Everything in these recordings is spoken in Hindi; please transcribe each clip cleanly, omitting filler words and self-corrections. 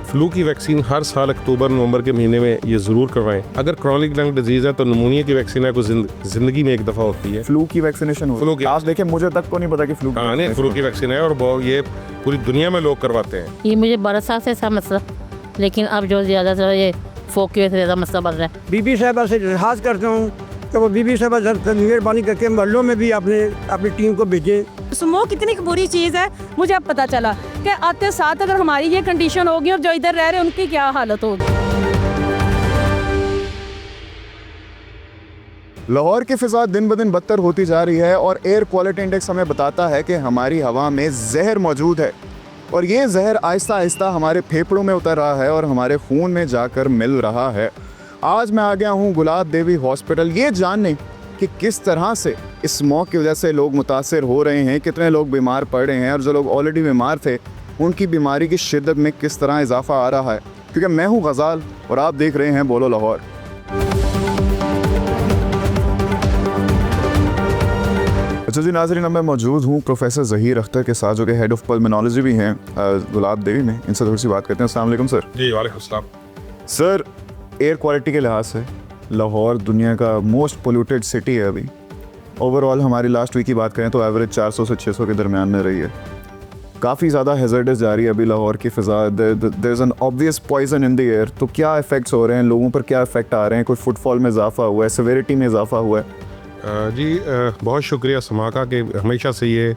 फ्लू की वैक्सीन हर साल अक्टूबर नवंबर के महीने में ये ज़रूर करवाएं। अगर क्रॉनिक लंग डिजीज़ है तो निमोनिया की वैक्सीन है, ज़िंदगी में एक दफ़ा होती है। फ्लू की वैक्सीनेशन फ्लू की आप देखें, मुझे तक तो नहीं पता कि फ्लू नहीं, फ्लू की वैक्सीन है और ये पूरी दुनिया में लोग करवाते हैं। ये मुझे बरसा से था मसला, लेकिन अब जो ज़्यादातर ये फोक की वजह से ज़्यादा मसला बढ़ रहा है। बीबी साहबा से दरख्वास्त करता हूँ कि वो बीबी साहबा मेहरबानी करके मोहल्लों में भी अपनी टीम को भेजें। स्मोक कितनी बुरी चीज़ है, मुझे अब पता चला कि आते साथ अगर हमारी ये कंडीशन होगी और जो इधर रह रहे हैं उनकी क्या हालत होगी। लाहौर की फ़िज़ा दिन ब दिन बदतर होती जा रही है और एयर क्वालिटी इंडेक्स हमें बताता है कि हमारी हवा में जहर मौजूद है और ये जहर आहिस्ता आहिस्ता हमारे फेफड़ों में उतर रहा है और हमारे खून में जाकर मिल रहा है। आज मैं आ गया हूँ गुलाब देवी हॉस्पिटल ये जानने कि किस तरह से इस स्मोक की वजह से लोग मुतासर हो रहे हैं, कितने लोग बीमार पड़ रहे हैं और जो लोग ऑलरेडी बीमार थे उनकी बीमारी की शिद्दत में किस तरह इजाफा आ रहा है। क्योंकि मैं हूँ गज़ाल और आप देख रहे हैं बोलो लाहौर। अच्छा जी नाज़रीन, मैं मौजूद हूँ प्रोफेसर ज़हीर अख्तर के साथ जो कि हेड ऑफ पल्मोनोलॉजी भी हैं गुलाब देवी में। इनसे थोड़ी सी बात करते हैं। अस्सलाम वालेकुम सर। जी वालेकुम सलाम। सर, एयर क्वालिटी के लिहाज से लाहौर दुनिया का मोस्ट पोल्यूटेड सिटी है अभी। ओवरऑल हमारी लास्ट वीक की बात करें तो एवरेज 400 से 600 के दरमियान में रही है। काफ़ी ज़्यादा हैज़र्डस जा रही है अभी लाहौर की फ़िज़ा। There is an obvious poison in the air. तो क्या इफ़ेक्ट्स हो रहे हैं, लोगों पर क्या इफ़ेक्ट आ रहे हैं? कोई फुटफॉल में इजाफा हुआ है, सेवेरिटी में इजाफा हुआ है? बहुत शुक्रिया समाका के हमेशा से ये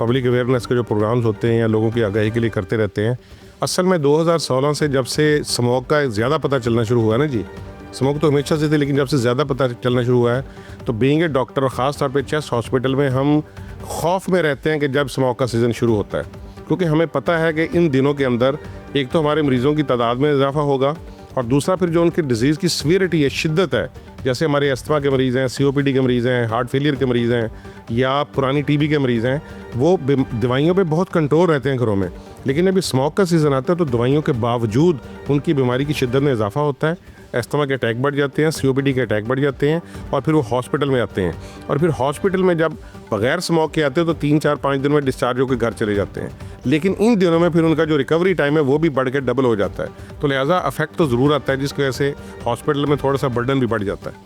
पब्लिक अवेयरनेस के जो प्रोग्राम्स होते हैं या लोगों की आगाही के लिए करते रहते हैं। असल में 2016 से जब से स्मोक का ज़्यादा पता चलना शुरू हुआ है ना जी, स्मोक तो हमेशा से थे लेकिन जब से ज़्यादा पता चलना शुरू हुआ है तो बीइंग ए डॉक्टर और ख़ास तौर पे चेस्ट हॉस्पिटल में हम खौफ में रहते हैं कि जब स्मोक का सीज़न शुरू होता है, क्योंकि हमें पता है कि इन दिनों के अंदर एक तो हमारे मरीज़ों की तादाद में इजाफा होगा और दूसरा फिर जो उनकी डिज़ीज़ की सीवियरिटी है, शिद्दत है, जैसे हमारे अस्थमा के मरीज़ हैं, COPD के मरीज़ हैं, हार्ट फेलियर के मरीज़ हैं या पुरानी TB के मरीज़ हैं, वो दवाइयों पे बहुत कंट्रोल रहते हैं घरों में। लेकिन अभी स्मोक का सीज़न आता है तो दवाइयों के बावजूद उनकी बीमारी की शिद्दत में इजाफा होता है। अस्थमा के अटैक बढ़ जाते हैं, COPD के अटैक बढ़ जाते हैं और फिर वो हॉस्पिटल में आते हैं और फिर हॉस्पिटल में जब बग़ैर स्मोक के आते हैं तो 3-4-5 दिन में डिस्चार्ज होकर घर चले जाते हैं। लेकिन इन दिनों में फिर उनका जो रिकवरी टाइम है वो भी बढ़ के डबल हो जाता है। तो लिहाजा अफेक्ट तो ज़रूर आता है, जिसकी वजह से हॉस्पिटल में थोड़ा सा बर्डन भी बढ़ जाता है।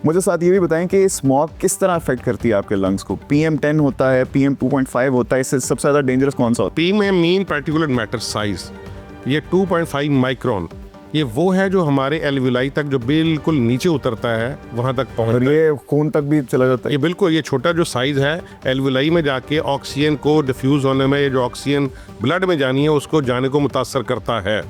मुझे साथ ये भी बताएं कि स्मोक किस तरह अफेक्ट करती है आपके लंग्स को? PM10 होता है, PM2.5 होता है, इससे सबसे ज़्यादा डेंजरस कौन सा होता है? PM mean particulate matter size, ये 2.5 माइक्रोन, ये वो है जो हमारे एल्विलाई तक जो बिल्कुल नीचे उतरता है वहाँ तक पहुँचता है। ये खून तक भी चला जाता है? ये बिल्कुल, ये छोटा जो साइज़ है एल्विलाई में जाके ऑक्सीजन को डिफ्यूज़ होने में, ये जो ऑक्सीजन ब्लड में जानी है उसको जाने को मुतासर करता है।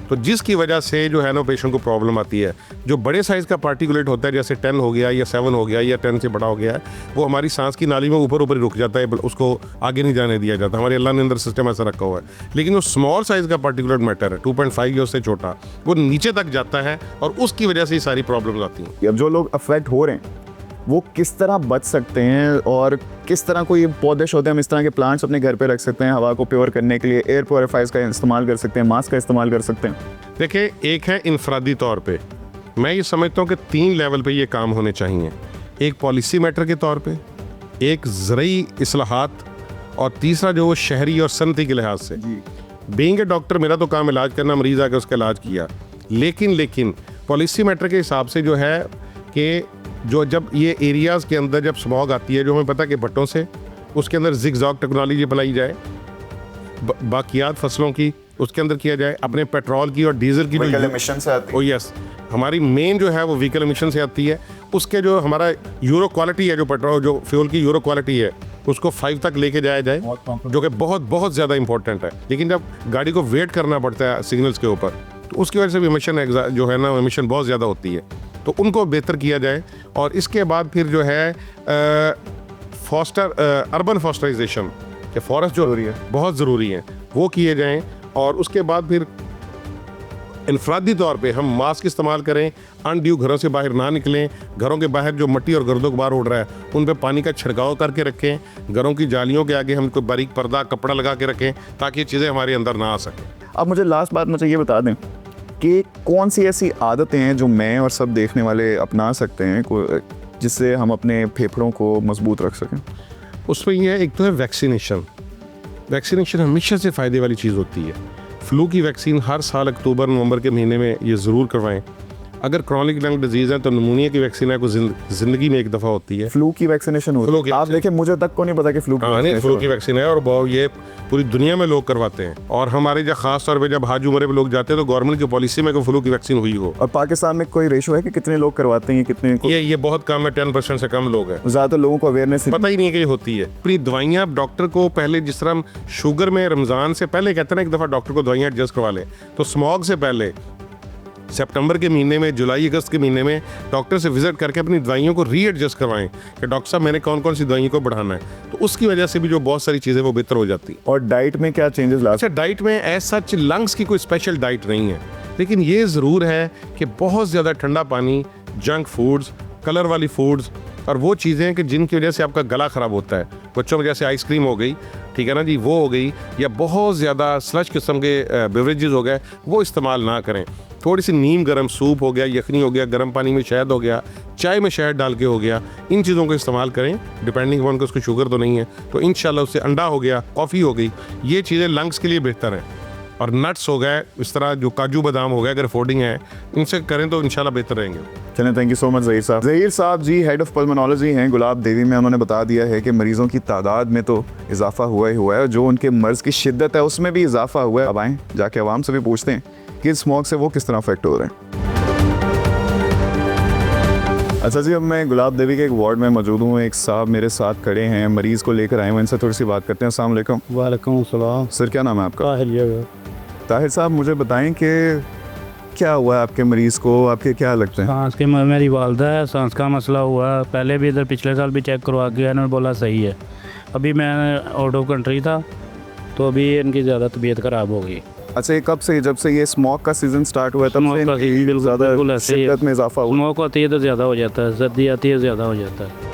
तो जिसकी वजह से जो है ना पेशेंट को प्रॉब्लम आती है। जो बड़े साइज़ का पार्टिकुलेट होता है जैसे 10 हो गया या 7 हो गया या 10 से बड़ा हो गया है, वो हमारी सांस की नाली में ऊपर ऊपर रुक जाता है, उसको आगे नहीं जाने दिया जाता। हमारे अल्लाह ने अंदर सिस्टम ऐसा रखा हुआ है। लेकिन जो स्मॉल साइज़ का पार्टिकुलेट मैटर है 2.5 या उससे छोटा, वो नीचे तक जाता है और उसकी वजह से ये सारी प्रॉब्लम्स आती हैं। अब जो लोग अफेक्ट हो रहे हैं वो किस तरह बच सकते हैं और किस तरह कोई पौधे शौधे हम इस तरह के प्लांट्स अपने घर पे रख सकते हैं हवा को प्योर करने के लिए? एयर प्योरीफायर्स का इस्तेमाल कर सकते हैं, मास्क का इस्तेमाल कर सकते हैं? देखिए, एक है इनफरादी तौर पे, मैं ये समझता हूँ कि 3 लेवल पे ये काम होने चाहिए। एक पॉलिसी मैटर के तौर पे, एक ज़रई इस्लाहात और तीसरा जो वो शहरी और सनती के लिहाज से। बीइंग ए डॉक्टर मेरा तो काम इलाज करना, मरीज़ आकर उसका इलाज किया। लेकिन पॉलिसी मैटर के हिसाब से जो है कि जो जब ये एरियाज़ के अंदर जब स्मॉग आती है, जो हमें पता है कि भट्टों से उसके अंदर ज़िगज़ैग टेक्नोलॉजी बनाई जाए, बाकियात फसलों की उसके अंदर किया जाए, अपने पेट्रोल की और डीजल की व्हीकल एमिशन से आती है। ओ यस, हमारी मेन जो है वो व्हीकल एमिशन से आती है। उसके जो हमारा यूरो क्वालिटी है, जो पेट्रोल जो फ्यूल की यूरो क्वालिटी है, उसको 5 तक लेके जाया जाए, जो कि बहुत बहुत ज़्यादा इंपॉर्टेंट है। लेकिन जब गाड़ी को वेट करना पड़ता है सिग्नल्स के ऊपर, तो उसकी वजह से भी एमिशन जो है ना एमिशन बहुत ज़्यादा होती है। तो उनको बेहतर किया जाए और इसके बाद फिर जो है अर्बन फॉस्टराइजेशन के फॉरेस्ट जो बहुत ज़रूरी है वो किए जाएं और उसके बाद फिर इनफरादी तौर पे हम मास्क इस्तेमाल करें, अनड्यू घरों से बाहर ना निकलें, घरों के बाहर जो मिट्टी और गर्दो गुबार उड़ रहा है उन पे पानी का छिड़काव करके रखें, घरों की जालियों के आगे हम कोई बारीक पर्दा कपड़ा लगा के रखें ताकि ये चीज़ें हमारे अंदर ना आ सकें। अब मुझे लास्ट बात मुझे ये बता दें कि कौन सी ऐसी आदतें हैं जो मैं और सब देखने वाले अपना सकते हैं जिससे हम अपने फेफड़ों को मजबूत रख सकें? उसमें यह एक तो है वैक्सीनेशन हमेशा से फ़ायदे वाली चीज़ होती है। फ्लू की वैक्सीन हर साल अक्टूबर नवंबर के महीने में ये ज़रूर करवाएं। अगर क्रॉनिक लंग डिजीज़ है तो निमोनिया की वैक्सीन है को ज़िंदगी में एक दफ़ा होती है। फ्लू की वैक्सीनेशन फ्लू होती की है। आप देखिए, मुझे तक को नहीं पता कि फ्लू की हाँ नहीं, vaccination फ्लू की होती वैक्सीन है और बहुत ये पूरी दुनिया में लोग करवाते हैं। और हमारे जब खास तौर पे जब हाज उम्र पे लोग जाते हैं तो गवर्नमेंट की पॉलिसी में कोई फ्लू की वैक्सीन हुई हो। है। और पाकिस्तान में कोई रेशो है कि कितने लोग करवाते हैं, कितने को? ये बहुत कम है, 10% से कम लोग हैं। ज़्यादातर लोगों को अवेयरनेस पता ही नहीं है कि ये होती है। पूरी दवाइयाँ डॉक्टर को पहले, जिस तरह हम शुगर में रमज़ान से पहले कहते हैं ना एक दफ़ा डॉक्टर को दवाइयाँ एडजस्ट करवा लें, तो स्मॉग से पहले सितंबर के महीने में, जुलाई अगस्त के महीने में डॉक्टर से विजिट करके अपनी दवाइयों को रीएडजस्ट करवाएं कि डॉक्टर साहब मैंने कौन कौन सी दवाइयों को बढ़ाना है। तो उसकी वजह से भी जो बहुत सारी चीज़ें वो बेहतर हो जाती हैं। और डाइट में क्या चेंजेस ला? अच्छा, डाइट में एज सच लंग्स की कोई स्पेशल डाइट नहीं है, लेकिन ये ज़रूर है कि बहुत ज़्यादा ठंडा पानी, जंक फूड्स, कलर वाली फूड्स और वो चीज़ें कि जिनकी वजह से आपका गला ख़राब होता है, बच्चों में जैसे आइसक्रीम हो गई, ठीक है ना जी, वो हो गई, या बहुत ज़्यादा स्लश किस्म के बेवरेजेस हो गए, वो इस्तेमाल ना करें। थोड़ी सी नीम गर्म सूप हो गया, यखनी हो गया, गर्म पानी में शहद हो गया, चाय में शहद डाल के हो गया, इन चीज़ों को इस्तेमाल करें। डिपेंडिंग ऑन कि उसको शुगर तो नहीं है, तो इंशाल्लाह उससे अंडा हो गया, कॉफ़ी हो गई, ये चीज़ें लंग्स के लिए बेहतर हैं। और नट्स हो गए, इस तरह जो काजू बादाम हो गए, अगर अफोर्डिंग है, इनसे करें तो इंशाल्लाह बेहतर रहेंगे। चलें, thank you so much Zaheer साहब। ज़हीर साहब जी हेड ऑफ पल्मोनोलॉजी हैं गुलाब देवी में। उन्होंने बता दिया है कि मरीज़ों की तादाद में तो इजाफा हुआ ही हुआ है, जो उनके मर्ज़ की शिद्दत है उसमें भी इजाफा हुआ है। अब आएँ जाके आवाम से भी पूछते हैं कि स्मोक से वो किस तरह अफेक्ट हो रहे हैं। अच्छा जी, अब मैं गुलाब देवी के एक वार्ड में मौजूद हूँ। एक साहब मेरे साथ खड़े हैं, मरीज़ को लेकर आए हुए, इनसे थोड़ी सी बात करते हैं। अस्सलाम वालेकुम। वालेकुम सलाम। सर, क्या नाम है आपका? ताहिर। ताहिर साहब, मुझे बताएं कि क्या हुआ है आपके मरीज़ को, आपके क्या लगते हैं? सांस के मेरी वालदा है, सांस का मसला हुआ। पहले भी इधर पिछले साल भी चेक करवा के इन्होंने बोला सही है। अभी मैं आउट ऑफ कंट्री था तो अभी इनकी ज़्यादा तबीयत ख़राब हो गई। अच्छा, ये कब से, जब से ये स्मोक का सीज़न स्टार्ट हुआ है तब स्मोक से का इनकी सीज़न ज़्यादा बिल्कुल ऐसे ही है। शिद्दत में इजाफा हुआ? स्मोक होती है तो ज़्यादा हो जाता है, सर्दी आती है ज़्यादा हो जाता है।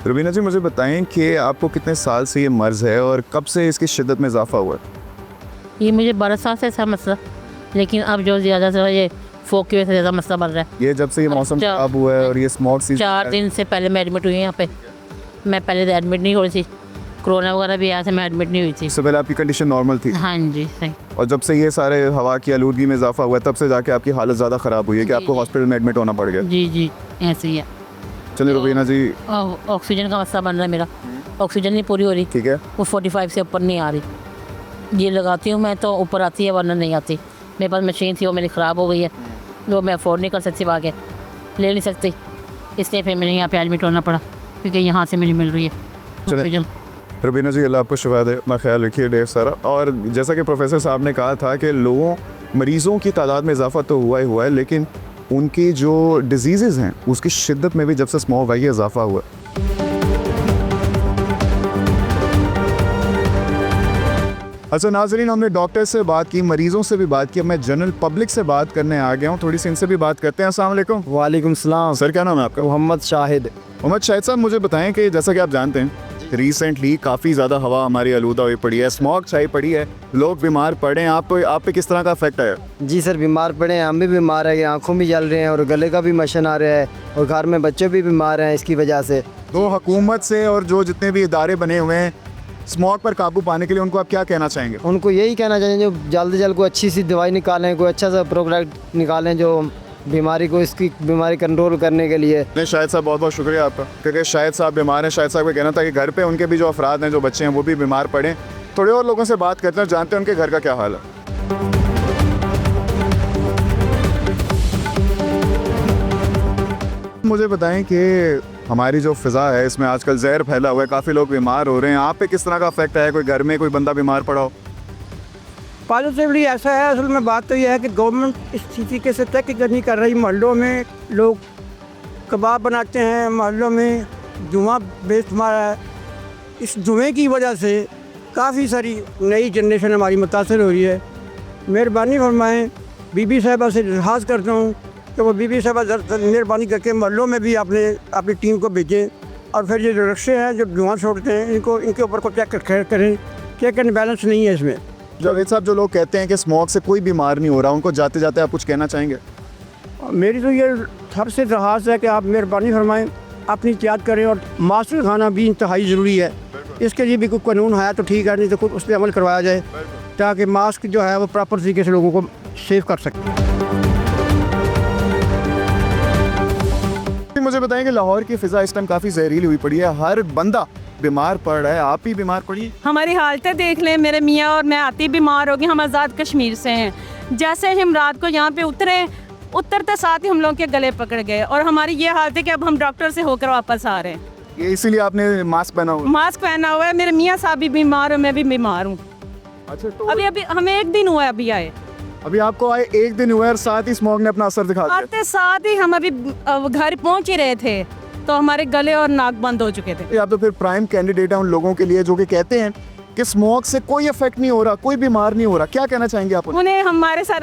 रुबीना जी, मुझे बताएं कि आपको कितने साल से ये मर्ज़ है और कब से इसकी शिद्दत में इजाफा हुआ है? ये मुझे 12 साल से था मसला, लेकिन अब जो ज़्यादा से ये फोक की वजह से ज़्यादा मसला बन रहा है। ये जब से ये मौसम अच्छा। खराब हुआ है और ये स्मोक सीजन 4 दिन से पहले मैं एडमिट हुई हूँ यहाँ पे। मैं पहले तो एडमिट नहीं हो रही थी, कोरोना वगैरह भी आया था, मैं एडमिट नहीं हुई थी। इससे पहले आपकी कंडीशन नॉर्मल थी? हाँ जी, सही। और जब से ये सारे हवा की आलूदगी में इजाफा हुआ है तब से जाके आपकी हालत ज़्यादा ख़राब हुई है कि आपको हॉस्पिटल में एडमिट होना पड़ गया? जी जी, ऐसे ही है। चलिए रुबीना जी, ऑक्सीजन का मसला बन रहा है मेरा, ऑक्सीजन नहीं पूरी हो रही, ठीक है। वो 45 से ऊपर नहीं आ रही। ये लगाती हूँ मैं तो ऊपर आती है, वरना नहीं आती। मेरे पास मशीन थी, वो मेरी ख़राब हो गई है, वो मैं अफोर्ड नहीं कर सकती, आगे ले नहीं सकती, इसलिए फिर मैंने यहाँ पे एडमिट होना पड़ा, क्योंकि यहाँ से मुझे मिल रही है ऑक्सीजन। रुबीना जी, अल्लाह आपको शिफा दे, अपना ख्याल रखिए ढेर सारा। और जैसा कि प्रोफेसर साहब ने कहा था कि मरीज़ों की तादाद में इजाफा तो हुआ ही हुआ है, लेकिन उनकी जो डिजीज़ हैं उसकी शिद्दत में भी जब से स्मोक आई है इजाफा हुआ है। अच्छा नाज़रीन, हमने डॉक्टर से बात की, मरीज़ों से भी बात की, अब मैं जनरल पब्लिक से बात करने आ गया हूँ। थोड़ी सी इनसे भी बात करते हैं। अस्सलाम वालेकुम। वालेकुम सलाम। सर, क्या नाम है आपका? मोहम्मद शाहिद। मोहम्मद शाहिद साहब, मुझे बताएं कि जैसा कि आप जानते हैं रिसेंटली काफ़ी ज़्यादा हवा हमारी आलूदा हुई पड़ी है, स्मोक छाई पड़ी है, लोग बीमार पड़े हैं। आप पे किस तरह का इफेक्ट आया? जी सर, बीमार पड़े हैं, हम भी बीमार हैं, आंखों भी जल रहे हैं और गले का भी मशन आ रहा है और घर में बच्चे भी बीमार हैं इसकी वजह से। तो हुकूमत से और जो जितने भी इदारे बने हुए हैं स्मोक पर काबू पाने के लिए, उनको आप क्या कहना चाहेंगे? उनको यही कहना चाहिए जो जल्द से जल्द कोई अच्छी सी दवाई निकालें, कोई अच्छा सा प्रोडक्ट निकालें जो बीमारी को, इसकी बीमारी कंट्रोल करने के लिए। नहीं, शाहिद साहब बहुत बहुत शुक्रिया आपका, क्योंकि शाहिद साहब बीमार हैं। शाहिद साहब का कहना था कि घर पे उनके भी जो अफराद हैं, जो बच्चे हैं, वो भी बीमार पड़े। थोड़े और लोगों से बात करते हैं, जानते हैं उनके घर का क्या हाल है। मुझे बताएं कि हमारी जो फ़िज़ा है इसमें आजकल जहर फैला हुआ है, काफ़ी लोग बीमार हो रहे हैं। आप पे किस तरह का अफेक्ट है? कोई घर में कोई बंदा बीमार पड़ा हो? पॉजिटिवली ऐसा है, असल में बात तो यह है कि गवर्नमेंट इस तरीके से तहकीक नहीं कर रही। मोहल्लों में लोग कबाब बनाते हैं, मोहल्लों में जुआ बेशुमार है। इस जुए की वजह से काफ़ी सारी नई जनरेशन हमारी मुतासर हो रही है। मेहरबानी फरमाएँ, बीबी साहिबा से दरख्वास्त करता हूँ कि वो बीबी साहिबा मेहरबानी करके मोहल्लों में भी अपनी टीम को भेजें, और फिर ये जो रिक्शे हैं जो धुआं छोड़ते हैं इनके ऊपर को चेक करें, चेक एंड बैलेंस नहीं है इसमें। जावेद साहब, जो लोग कहते हैं कि स्मोक से कोई बीमार नहीं हो रहा, उनको जाते जाते आप कुछ कहना चाहेंगे? मेरी तो ये सबसे दरख्वास्त है कि आप मेहरबानी फरमाएँ, अपनी एहतियात करें, और मास्टर खाना भी इंतहाई ज़रूरी है। इसके लिए भी कोई कानून है तो ठीक है, नहीं तो खुद उस पर अमल करवाया जाए ताकि मास्क जो है वो प्रॉपर तरीके से लोगों को सेव कर सके। मुझे बताएं कि लाहौर की फ़िज़ा इस टाइम काफ़ी जहरीली हुई पड़ी है, हर बंदा बीमार पड़ रहा है, आप भी बीमार पड़ी? हमारी हालतें देख लें, मेरे मियाँ और मैं आती बीमार हो गई। हम आज़ाद कश्मीर से हैं। जैसे हम रात को यहाँ पे उतरते साथ ही हम लोग के गले पकड़ गए और हमारी ये हालत है कि अब हम डॉक्टर से होकर वापस आ रहे हैं। ये इसीलिए आपने मास्क पहना हुआ? मास्क पहना हुआ है, मेरे मियाँ साहब भी बीमार हो, मैं भी बीमार हूँ। अच्छा, तो अभी हमें 1 दिन हुआ है अभी आए। अभी आपको आए 1 दिन हुआ है और साथ ही स्मॉग ने अपना असर दिखा दिया। आते साथ ही हम अभी घर पहुँच ही रहे थे तो हमारे गले और नाक बंद हो चुके थे। आप तो फिर प्राइम कैंडिडेट हैं उन लोगों के लिए जो कि कहते हैं कि स्मोक से कोई इफेक्ट नहीं हो रहा, कोई बीमार नहीं हो रहा। क्या कहना चाहेंगे आप उन्हें हमारे साथ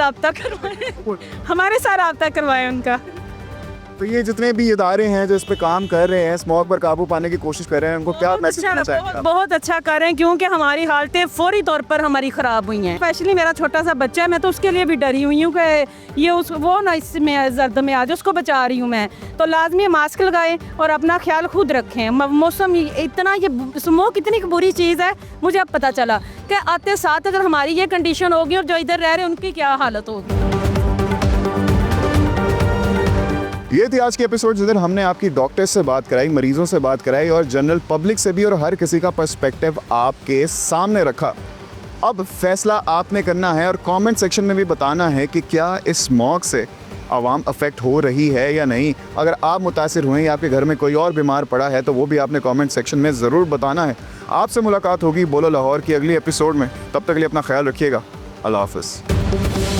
रब्ता करवाए उनका। तो ये जितने भी इदारे हैं जो इस पे काम कर रहे हैं, स्मोक पर काबू पाने की कोशिश कर रहे हैं, उनको क्या मैसेज देना चाहेंगे आप? बहुत अच्छा कर रहे हैं क्योंकि हमारी हालतें फौरी तौर पर हमारी ख़राब हुई हैं। स्पेशली मेरा छोटा सा बच्चा है, मैं तो उसके लिए भी डरी हुई हूँ कि ये वो ना इसमें जर्द में आज उसको बचा रही हूँ मैं। तो लाजमी मास्क लगाएं और अपना ख्याल खुद रखें। मौसम इतना, ये स्मोक इतनी बुरी चीज़ है, मुझे अब पता चला कि आते साथ अगर हमारी ये कंडीशन होगी और जो इधर रह रहे हैं उनकी क्या हालत होगी। ये थी आज के एपिसोड जिधर हमने आपकी डॉक्टर्स से बात कराई, मरीजों से बात कराई और जनरल पब्लिक से भी, और हर किसी का पर्सपेक्टिव आपके सामने रखा। अब फैसला आपने करना है और कमेंट सेक्शन में भी बताना है कि क्या इस स्मॉग से आवाम अफेक्ट हो रही है या नहीं। अगर आप मुतासिर हुए या आपके घर में कोई और बीमार पड़ा है तो वो भी आपने कमेंट सेक्शन में ज़रूर बताना है। आपसे मुलाकात होगी बोलो लाहौर की अगली एपिसोड में। तब तक के लिए अपना ख्याल रखिएगा। अल्लाह हाफ़िज़।